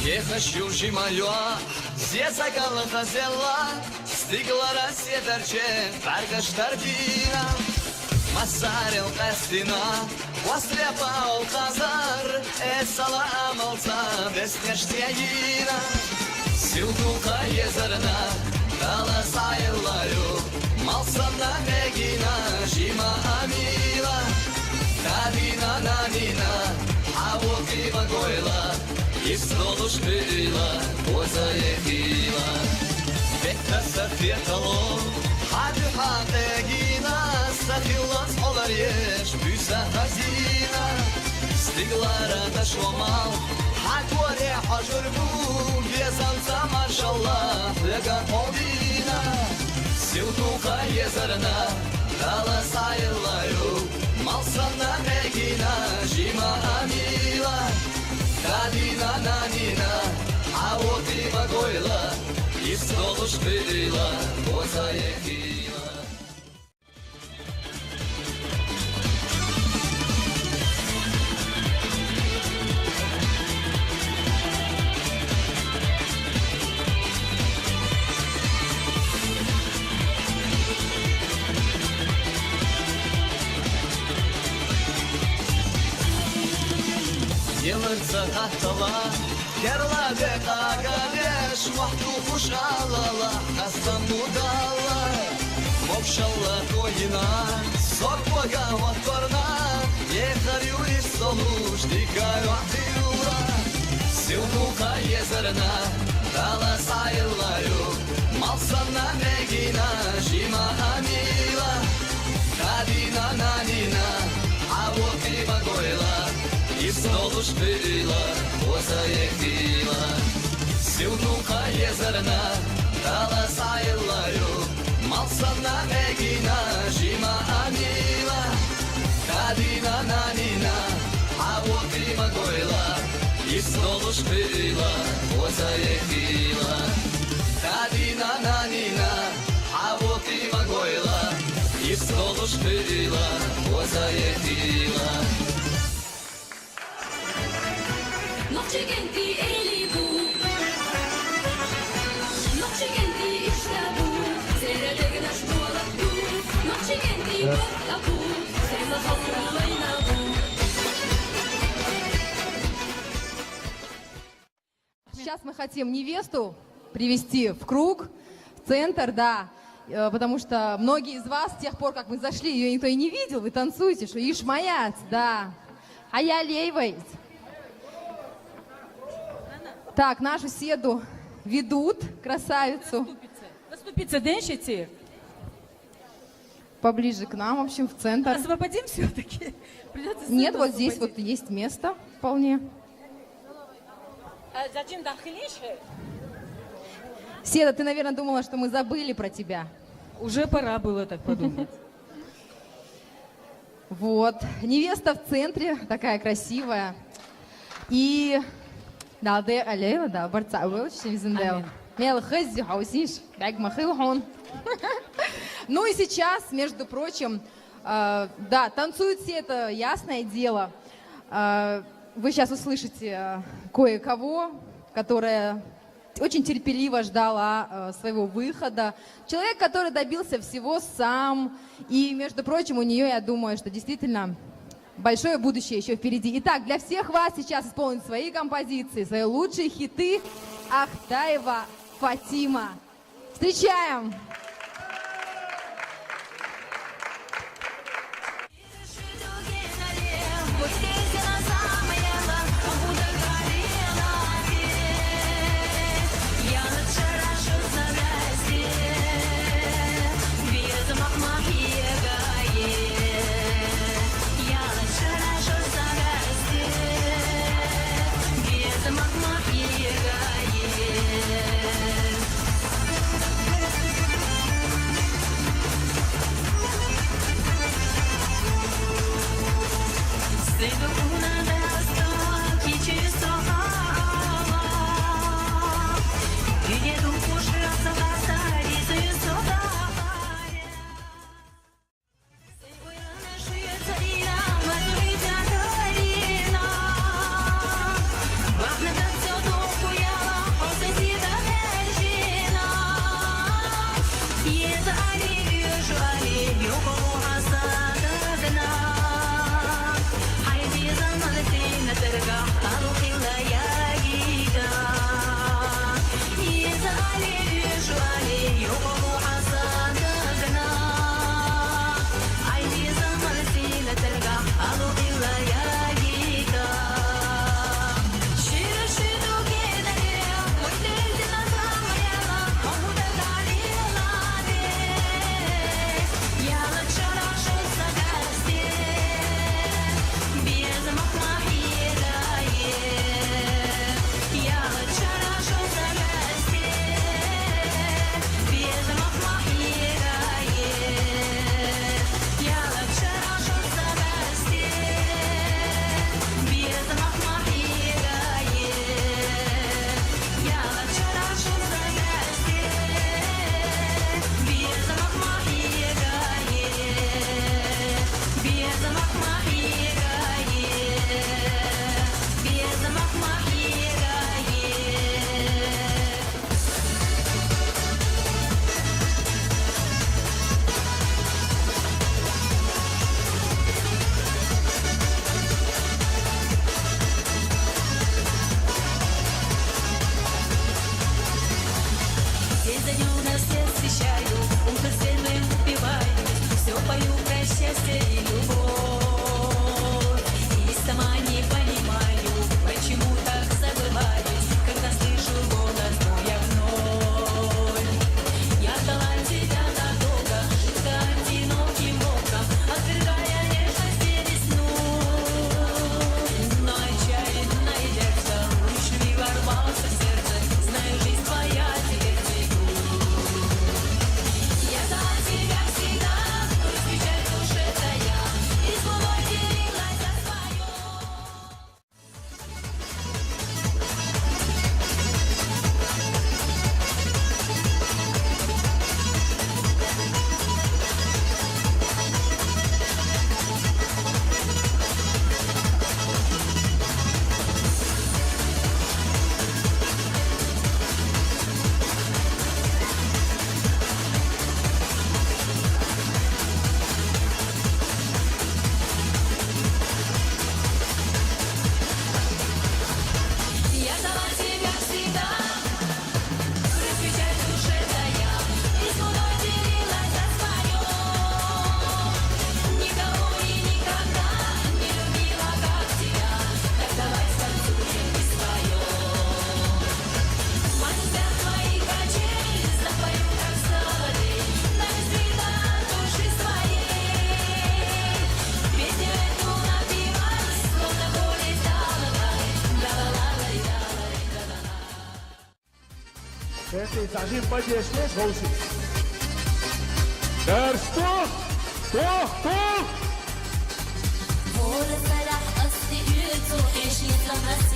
Я хочу жималюа, зе сакалы хазела, стигла расседарче, баргаштар бина. Масарил кастина, востряпал казар, эсала амалца, беснештяина. Силдука езерна, дала сайылаю, малсана мегина, жима амила. Надина, надина, а вот и вагойла, и столу шпила, поза ехила. Векта сафетало, хади хатегина, сахилас олареш, büsa hazina. Стиглара ташломал, хатворе хажурбу, везанца маршалла, флега полдина. Силдука езерна, дала сайылаю, малсана мегина, жима амила. Надина, надина, а вот и вагойла, и столу шпила, поза ехила. Yılırsa tahtala, kerla de kagadeş, Vahdu kuş alala, kastan budala. Mopşalla koyina, sokmaga vatvarna, Yekharyu istoluş, dikayu ahtiyura. Silduka yezerna, dala sayılayu, Malsana megina, jima amila. Nadina, nadina, avoti vagoyla, и столу шпила, поза ехила. Силдука езерна, дала сайылаю, малсана мегина, жима амила. Надина, надина, а вот и вагойла, и столу шпила, поза ехила. Надина, надина, а вот и вагойла, и столу шпила, поза ехила. Nokçi kendi eli bu, Nokçi kendi işte bu, Seyrede güneş buğalak bu, Nokçi kendi bakla bu, Seyza sallayla bu. Сейчас мы хотим невесту привести в круг, в центр, да, потому что многие из вас, с тех пор, как мы зашли, ее никто и не видел, вы танцуете, что ишмаят, да, а я лейвейт. Так, нашу седу ведут, красавицу, Поступиться денщицы. поближе к нам, в общем, в центр. Освободим все-таки. Придется Нет, сына вот здесь вот освободить. есть место вполне. А зачем дахилиш? Седа, ты, наверное, думала, что мы забыли про тебя. Уже пора было так подумать. Вот, невеста в центре, такая красивая. И... Да, да, аллея, да, борца, очень зиндел. Мел хыззи, хаусиш, бег махилхон. Ну и сейчас, между прочим, да, танцуют все, это ясное дело. Вы сейчас услышите кое-кого, которая очень терпеливо ждала своего выхода. Человек, который добился всего сам. И, между прочим, у нее, я думаю, что действительно большое будущее еще впереди. Итак, для всех вас сейчас исполнят свои композиции, свои лучшие хиты Ахтаева Фатима. Встречаем! Сыду انت تعجين بدي ليش غوصي درس طوخ طوخ طوخ Vår فرح قصدي قلته ايش يتمس